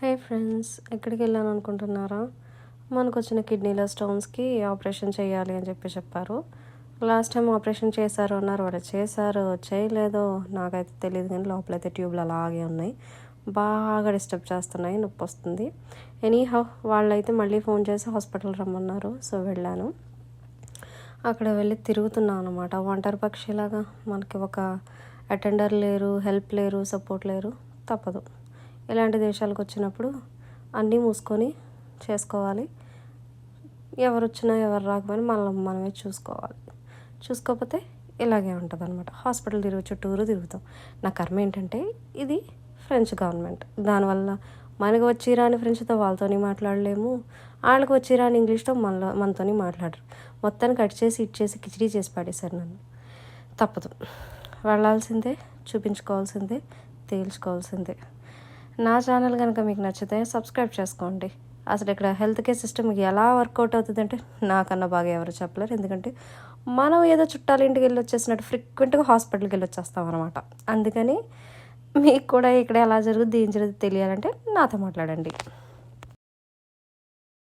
హే friends, ఎక్కడికి వెళ్ళాను అనుకుంటున్నారా? మనకు వచ్చిన కిడ్నీలో స్టోన్స్కి ఆపరేషన్ చేయాలి అని చెప్పారు. లాస్ట్ టైం ఆపరేషన్ చేశారు అన్నారు. వాళ్ళు చేశారో చేయలేదో నాకైతే తెలియదు, కానీ లోపలైతే ట్యూబ్లు అలాగే ఉన్నాయి, బాగా డిస్టర్బ్ చేస్తున్నాయి, నొప్పి వస్తుంది. ఎనీహౌ వాళ్ళైతే మళ్ళీ ఫోన్ చేసి హాస్పిటల్ రమ్మన్నారు. సో వెళ్ళాను. అక్కడ వెళ్ళి తిరుగుతున్నాను అనమాట. ఒంటరి పక్షిలాగా. మనకి ఒక అటెండర్ లేరు, హెల్ప్ లేరు, సపోర్ట్ లేరు. తప్పదు. ఇలాంటి దేశాలకు వచ్చినప్పుడు అన్నీ మూసుకొని చేసుకోవాలి. ఎవరు వచ్చినా ఎవరు రాకపోయినా మనమే చూసుకోవాలి. చూసుకోకపోతే ఇలాగే ఉంటుంది అనమాట. హాస్పిటల్ చుట్టూరు తిరుగుతాం. నా కర్మ ఏంటంటే ఇది ఫ్రెంచ్ గవర్నమెంట్. దానివల్ల మనకు వచ్చి రాని ఫ్రెంచ్తో వాళ్ళతోని మాట్లాడలేము, వాళ్ళకి వచ్చి రాని ఇంగ్లీష్తో మనతోని మాట్లాడరు. మొత్తాన్ని కట్ చేసి ఇచ్చేసి కిచిడీ చేసి పడేశారు నన్ను. తప్పదు, వెళ్ళాల్సిందే, చూపించుకోవాల్సిందే, తేల్చుకోవాల్సిందే. నా ఛానల్ కనుక మీకు నచ్చితే సబ్స్క్రైబ్ చేసుకోండి. అసలు ఇక్కడ హెల్త్ కేర్ సిస్టమ్ ఎలా వర్కౌట్ అవుతుందంటే నాకన్నా బాగా ఎవరు చెప్పలేరు. ఎందుకంటే మనం ఏదో చుట్టాల ఇంటికి వెళ్ళి వచ్చేసినట్టు ఫ్రీక్వెంట్గా హాస్పిటల్కి వెళ్ళి వచ్చేస్తాం అనమాట. అందుకని మీకు కూడా ఇక్కడ ఎలా జరుగుతుంది, ఏం జరుగుతుంది తెలియాలంటే నాతో మాట్లాడండి.